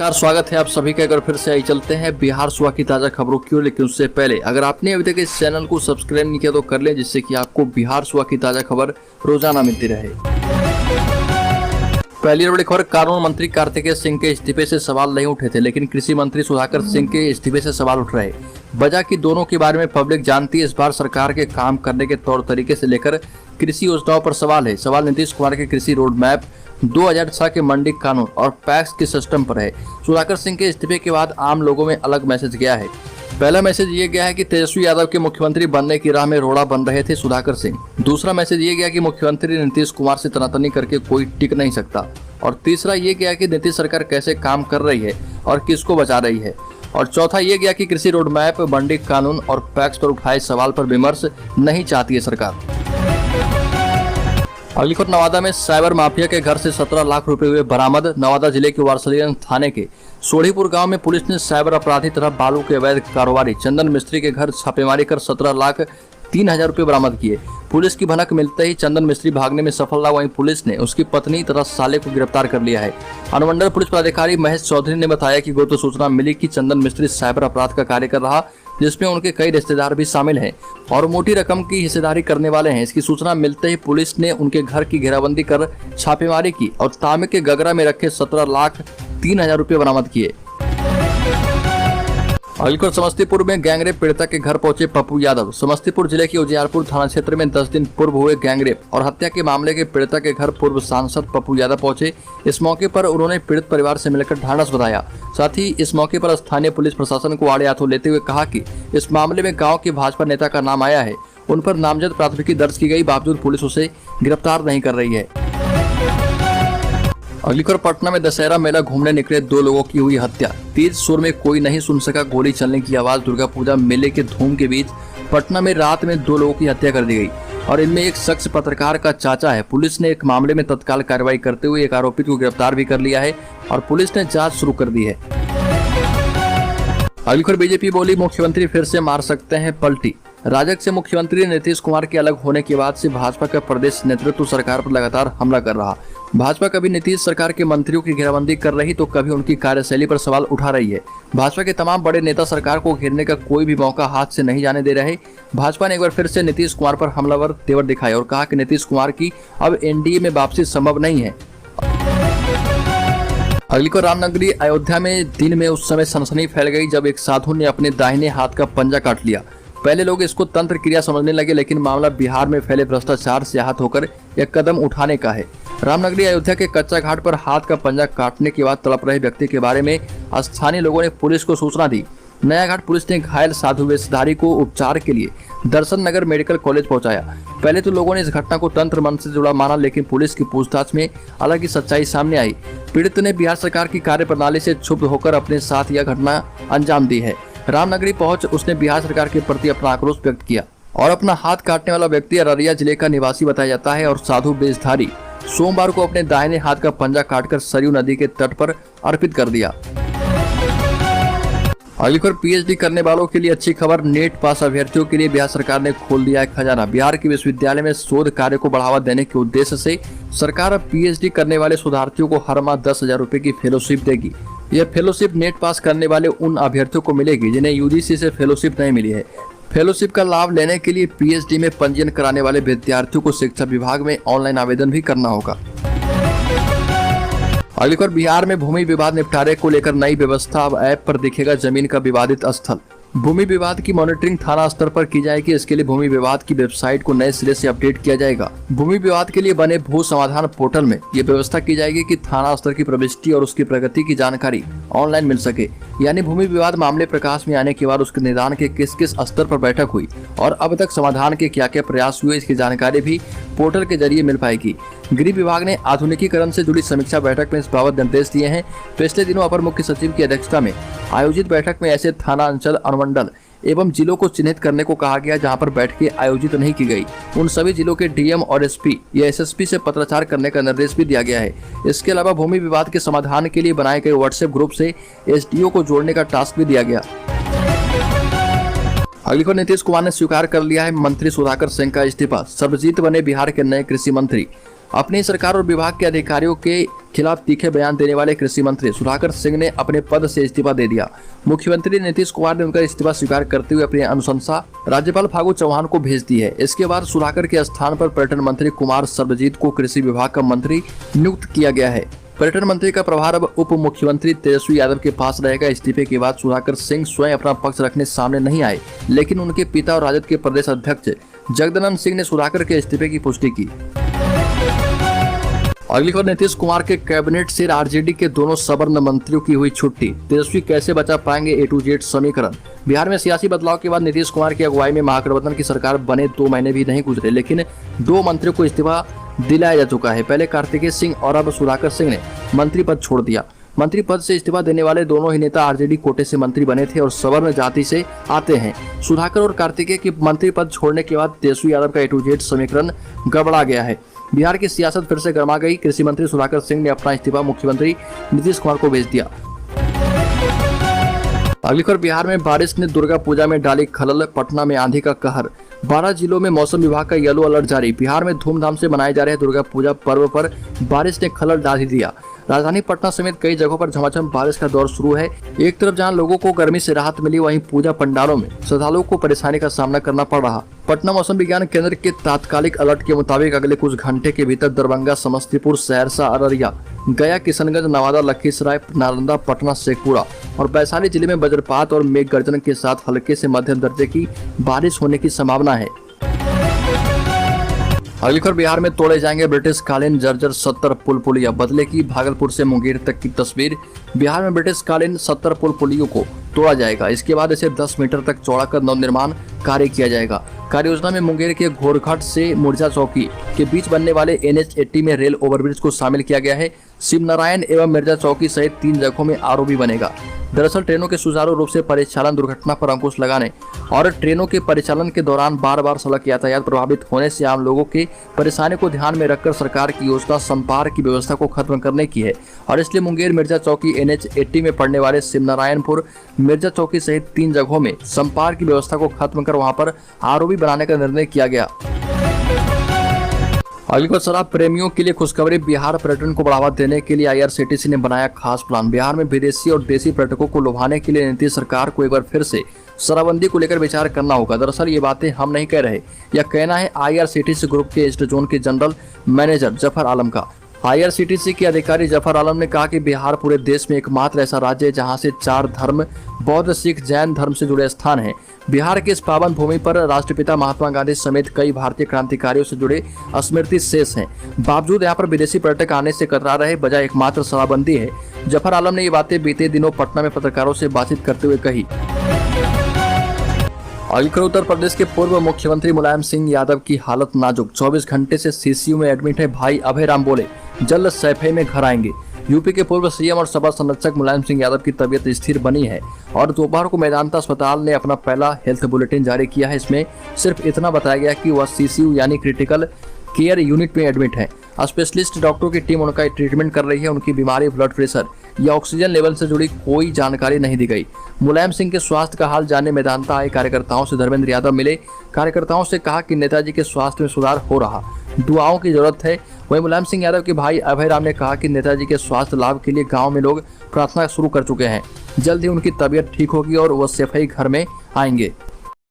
नमस्कार, स्वागत है आप सभी का। अगर फिर से आई चलते हैं बिहार सुबह की ताजा खबरों की ओर। लेकिन उससे पहले अगर आपने अभी तक इस चैनल को सब्सक्राइब नहीं किया तो कर लें, जिससे कि आपको बिहार सुबह की ताजा खबर रोजाना मिलती रहे। पहली बड़ी खबर, कानून मंत्री कार्तिकेय सिंह के इस्तीफे से सवाल नहीं उठे थे, लेकिन कृषि मंत्री सुधाकर सिंह के इस्तीफे से सवाल उठ रहे। वजह की दोनों के बारे में पब्लिक जानती है। इस बार सरकार के काम करने के तौर तरीके से लेकर कृषि योजनाओं पर सवाल है। सवाल नीतीश कुमार के कृषि रोड मैप, 2006 के मंडी कानून और पैक्स के सिस्टम पर है। सुधाकर सिंह के इस्तीफे के बाद आम लोगों में अलग मैसेज गया है। पहला मैसेज ये गया है कि तेजस्वी यादव के मुख्यमंत्री बनने की राह में रोड़ा बन रहे थे सुधाकर सिंह। दूसरा मैसेज ये गया कि मुख्यमंत्री नीतीश कुमार से तनातनी करके कोई टिक नहीं सकता। और तीसरा ये गया कि नीतीश सरकार कैसे काम कर रही है और किसको बचा रही है। और चौथा ये गया कि कृषि रोड मैप, मंडी कानून और पैक्स पर उठाए सवाल पर विमर्श नहीं चाहती है सरकार। अगली खबर, नवादा में साइबर माफिया के घर से 17 लाख रुपए हुए बरामद। नवादा जिले के वारसलीगंज थाने के सोढ़ीपुर गांव में पुलिस ने साइबर अपराधी तरह बालू के अवैध कारोबारी चंदन मिस्त्री के घर छापेमारी कर 17,03,000 रुपए बरामद किए। पुलिस की भनक मिलते ही चंदन मिस्त्री भागने में सफल रहा। वहीं पुलिस ने उसकी पत्नी तथा साले को गिरफ्तार कर लिया है। अनुमंडल पुलिस पदाधिकारी महेश चौधरी ने बताया कि गुप्त सूचना मिली कि चंदन मिस्त्री साइबर अपराध का कार्य कर रहा, जिसमें उनके कई रिश्तेदार भी शामिल हैं और मोटी रकम की हिस्सेदारी करने वाले हैं। इसकी सूचना मिलते ही पुलिस ने उनके घर की घेराबंदी कर छापेमारी की और तांबे के गगरा में रखे 17,03,000 रुपए बरामद किए। अगली समस्तीपुर में गैंगरेप पीड़िता के घर पहुंचे पप्पू यादव। समस्तीपुर जिले के उजियारपुर थाना क्षेत्र में 10 दिन पूर्व हुए गैंगरेप और हत्या के मामले के पीड़िता के घर पूर्व सांसद पप्पू यादव पहुंचे। इस मौके पर उन्होंने पीड़ित परिवार से मिलकर ढांढस बंधाया। साथ ही इस मौके पर स्थानीय पुलिस प्रशासन को आड़े हाथों लेते हुए कहा कि इस मामले में गाँव के भाजपा नेता का नाम आया है, उन पर नामजद प्राथमिकी दर्ज की गई, बावजूद पुलिस उसे गिरफ्तार नहीं कर रही है। अगली खबर, पटना में दशहरा मेला घूमने निकले 2 लोगों की हुई हत्या। तेज सुर में कोई नहीं सुन सका गोली चलने की आवाज। दुर्गा पूजा मेले के धूम के बीच पटना में रात में 2 लोगों की हत्या कर दी गई और इनमें एक शख्स पत्रकार का चाचा है। पुलिस ने एक मामले में तत्काल कार्रवाई करते हुए एक आरोपित को गिरफ्तार भी कर लिया है और पुलिस ने जांच शुरू कर दी है। अगली खबर, बीजेपी बोली मुख्यमंत्री फिर से मार सकते हैं पलटी। राजग से मुख्यमंत्री नीतीश कुमार के अलग होने के बाद से भाजपा का प्रदेश नेतृत्व सरकार पर लगातार हमला कर रहा। भाजपा कभी नीतीश सरकार के मंत्रियों की घेराबंदी कर रही तो कभी उनकी कार्यशैली पर सवाल उठा रही है। भाजपा के तमाम बड़े नेता सरकार को घेरने का कोई भी मौका हाथ से नहीं जाने दे रहे। भाजपा ने एक बार फिर से नीतीश कुमार पर हमलावर तेवर दिखाए और कहा कि नीतीश कुमार की अब एनडीए में वापसी संभव नहीं है। अगली को, रामनगरी अयोध्या में दिन में उस समय सनसनी फैल गई जब एक साधु ने अपने दाहिने हाथ का पंजा काट लिया। पहले लोग इसको तंत्र क्रिया समझने लगे, लेकिन मामला बिहार में फैले भ्रष्टाचार से आहत होकर एक कदम उठाने का है। रामनगरी अयोध्या के कच्चा घाट पर हाथ का पंजा काटने के बाद तड़प रहे व्यक्ति के बारे में स्थानीय लोगों ने पुलिस को सूचना दी। नया घाट पुलिस ने घायल साधु वेशधारी को उपचार के लिए दर्शन नगर मेडिकल कॉलेज पहुंचाया। पहले तो लोगों ने इस घटना को तंत्र मंत्र से जुड़ा माना, लेकिन पुलिस की पूछताछ में अलग ही सच्चाई सामने आई। पीड़ित ने बिहार सरकार की कार्यप्रणाली से क्षुब्ध होकर अपने साथ यह घटना अंजाम दी है। रामनगरी पहुंच उसने बिहार सरकार के प्रति अपना आक्रोश व्यक्त किया और अपना हाथ काटने वाला व्यक्ति अररिया जिले का निवासी बताया जाता है और साधु वेशधारी सोमवार को अपने दाहिने हाथ का पंजा काटकर सरयू नदी के तट पर अर्पित कर दिया। अगली खबर, पीएचडी करने वालों के लिए अच्छी खबर। नेट पास अभ्यर्थियों के लिए बिहार सरकार ने खोल दिया है खजाना। बिहार के विश्वविद्यालय में शोध कार्य को बढ़ावा देने के उद्देश्य से सरकार अब पीएचडी करने वाले शोधार्थियों को हर माह 10,000 रुपए की फेलोशिप देगी। यह फेलोशिप नेट पास करने वाले उन अभ्यर्थियों को मिलेगी जिन्हें यूजीसी से फेलोशिप नहीं मिली है। फेलोशिप का लाभ लेने के लिए पीएचडी में पंजीयन कराने वाले विद्यार्थियों को शिक्षा विभाग में ऑनलाइन आवेदन भी करना होगा। अगली खबर, बिहार में भूमि विवाद निपटारे को लेकर नई व्यवस्था। अब ऐप पर दिखेगा जमीन का विवादित स्थल। भूमि विवाद की मॉनिटरिंग थाना स्तर पर की जाएगी। इसके लिए भूमि विवाद की वेबसाइट को नए सिरे से अपडेट किया जाएगा। भूमि विवाद के लिए बने भू समाधान पोर्टल में ये व्यवस्था की जाएगी कि थाना स्तर की प्रविष्टि और उसकी प्रगति की जानकारी ऑनलाइन मिल सके। यानी भूमि विवाद मामले प्रकाश में आने के बाद उसके निदान के किस किस स्तर पर बैठक हुई और अब तक समाधान के क्या क्या प्रयास हुए, इसकी जानकारी भी पोर्टल के जरिए मिल पाएगी। गृह विभाग ने आधुनिकीकरण से जुड़ी समीक्षा बैठक में इस बाबत निर्देश दिए हैं। पिछले दिनों अपर मुख्य सचिव की अध्यक्षता में आयोजित बैठक में ऐसे थाना, अंचल, अनुमंडल एवं जिलों को चिन्हित करने को कहा गया जहां पर बैठकें आयोजित नहीं की गई। उन सभी जिलों के डीएम और एसपी या एसएसपी से पत्राचार करने का निर्देश भी दिया गया है। इसके अलावा भूमि विवाद के समाधान के लिए बनाए गए व्हाट्सएप ग्रुप से एसडीओ को जोड़ने का टास्क भी दिया गया। अगली खबर, नीतीश कुमार ने स्वीकार कर लिया है मंत्री सुधाकर सिंह का इस्तीफा। सर्वजीत बने बिहार के नए कृषि मंत्री। अपनी सरकार और विभाग के अधिकारियों के खिलाफ तीखे बयान देने वाले कृषि मंत्री सुधाकर सिंह ने अपने पद से इस्तीफा दे दिया। मुख्यमंत्री नीतीश कुमार ने उनका इस्तीफा स्वीकार करते हुए अपनी अनुशंसा राज्यपाल फागू चौहान को भेज दी है। इसके बाद सुधाकर के स्थान पर पर्यटन मंत्री कुमार सर्वजीत को कृषि विभाग का मंत्री नियुक्त किया गया है। पर्यटन मंत्री का प्रभार अब उप मुख्यमंत्री तेजस्वी यादव के पास रहेगा। इस्तीफे के बाद सुधाकर सिंह स्वयं अपना पक्ष रखने सामने नहीं आए, लेकिन उनके पिता और राजद के प्रदेश अध्यक्ष जगदानंद सिंह ने सुधाकर के इस्तीफे की पुष्टि की। अगली खबर, नीतीश कुमार के कैबिनेट से आरजेडी के दोनों सवर्ण मंत्रियों की हुई छुट्टी। तेजस्वी कैसे बचा पाएंगे A to Z समीकरण। बिहार में सियासी बदलाव के बाद नीतीश कुमार की अगुवाई में महागठबंधन की सरकार बने 2 महीने भी नहीं गुजरे, लेकिन 2 मंत्रियों को इस्तीफा दिलाया जा चुका है। पहले कार्तिकेय सिंह और अब सुधाकर सिंह ने मंत्री पद छोड़ दिया। मंत्री पद से इस्तीफा देने वाले दोनों ही नेता आरजेडी कोटे से मंत्री बने थे और सवर्ण जाति से आते हैं। सुधाकर और कार्तिकेय के मंत्री पद छोड़ने के बाद तेजस्वी यादव का A to Z समीकरण गड़बड़ा गया है। बिहार की सियासत फिर से गर्मा गई। कृषि मंत्री सुधाकर सिंह ने अपना इस्तीफा मुख्यमंत्री नीतीश कुमार को भेज दिया। अगली खबर, बिहार में बारिश ने दुर्गा पूजा में डाली खलल, पटना में आंधी का कहर। 12 जिलों में मौसम विभाग का येलो अलर्ट जारी। बिहार में धूमधाम से मनाए जा रहे दुर्गा पूजा पर्व पर बारिश ने खलल डाल ही दिया। राजधानी पटना समेत कई जगहों पर झमाझम बारिश का दौर शुरू है। एक तरफ जहां लोगों को गर्मी से राहत मिली, वहीं पूजा पंडालों में श्रद्धालुओं को परेशानी का सामना करना पड़ रहा। पटना मौसम विज्ञान केंद्र के तात्कालिक अलर्ट के मुताबिक अगले कुछ घंटे के भीतर दरभंगा, समस्तीपुर, सहरसा, अररिया, गया, किशनगंज, नवादा, लखीसराय, नालंदा, पटना, शेखपुरा और वैशाली जिले में वज्रपात और मेघ गर्जन के साथ हल्के से मध्यम दर्जे की बारिश होने की संभावना है। अगली खबर, बिहार में तोड़े जाएंगे ब्रिटिश कालीन जर्जर 70 पुल पुलिया। बदले की भागलपुर से मुंगेर तक की तस्वीर। बिहार में ब्रिटिश कालीन 70 पुल पुलियों को तोड़ा जाएगा। इसके बाद इसे 10 मीटर तक चौड़ा कर नवनिर्माण कार्य किया जाएगा। कार्य योजना में मुंगेर के घोरघाट से मुर्जा चौकी के बीच बनने वाले NH 80 में रेल ओवरब्रिज को शामिल किया गया है। शिवनारायण एवं मिर्जा चौकी सहित 3 जगहों में ROB बनेगा। दरअसल ट्रेनों के सुचारू रूप से परिचालन, दुर्घटना पर अंकुश लगाने और ट्रेनों के परिचालन के दौरान बार-बार सड़क यातायात प्रभावित होने से आम लोगों की परेशानी को ध्यान में रखकर सरकार की योजना संपार की व्यवस्था को खत्म करने की है और इसलिए मुंगेर मिर्जा चौकी NH 80 में पड़ने वाले शिवनारायणपुर मिर्जा चौकी सहित 3 जगहों में संपार की व्यवस्था को खत्म कर वहां पर ROB बनाने का निर्णय किया गया। अगली बार, शराब प्रेमियों के लिए खुशखबरी। बिहार पर्यटन को बढ़ावा देने के लिए IRCTC ने बनाया खास प्लान। बिहार में विदेशी और देसी पर्यटकों को लुभाने के लिए नीतीश सरकार को एक बार फिर से शराबबंदी को लेकर विचार करना होगा। दरअसल ये बातें हम नहीं कह रहे, यह कहना है IRCTC ग्रुप के ईस्ट जोन के जनरल मैनेजर जफर आलम का। IRCTC के अधिकारी जफर आलम ने कहा कि बिहार पूरे देश में एकमात्र ऐसा राज्य है जहां से 4 धर्म, बौद्ध, सिख, जैन धर्म से जुड़े स्थान हैं। बिहार की इस पावन भूमि पर राष्ट्रपिता महात्मा गांधी समेत कई भारतीय क्रांतिकारियों से जुड़े स्मृति शेष हैं। बावजूद यहाँ पर विदेशी पर्यटक आने से कतरा रहे, बजाय एकमात्र शराबबंदी है। जफर आलम ने ये बातें बीते दिनों पटना में पत्रकारों से बातचीत करते हुए कही। उत्तर प्रदेश के पूर्व मुख्यमंत्री मुलायम सिंह यादव की हालत नाजुक। 24 घंटे से CCU में एडमिट है। भाई अभय राम बोले जल्द सैफई में घर आएंगे। यूपी के पूर्व CM और सपा संरक्षक मुलायम सिंह यादव की तबीयत स्थिर बनी है और दोपहर को मेदांता अस्पताल ने अपना पहला हेल्थ बुलेटिन जारी किया है। इसमें सिर्फ इतना बताया गया कि वह CCU यानी क्रिटिकल केयर यूनिट में एडमिट है। स्पेशलिस्ट डॉक्टरों की टीम उनका ट्रीटमेंट कर रही है। उनकी बीमारी, ब्लड प्रेशर या ऑक्सीजन लेवल से जुड़ी कोई जानकारी नहीं दी गई। मुलायम सिंह के स्वास्थ्य का हाल जानने मेदांता आए कार्यकर्ताओं से धर्मेंद्र यादव मिले। कार्यकर्ताओं से कहा कि नेताजी के स्वास्थ्य में सुधार हो रहा, दुआओं की जरूरत है। वहीं मुलायम सिंह यादव के भाई अभय राम ने कहा कि नेताजी के स्वास्थ्य लाभ के लिए गाँव में लोग प्रार्थना शुरू कर चुके हैं। जल्द ही उनकी तबीयत ठीक होगी और वह सैफई घर में आएंगे।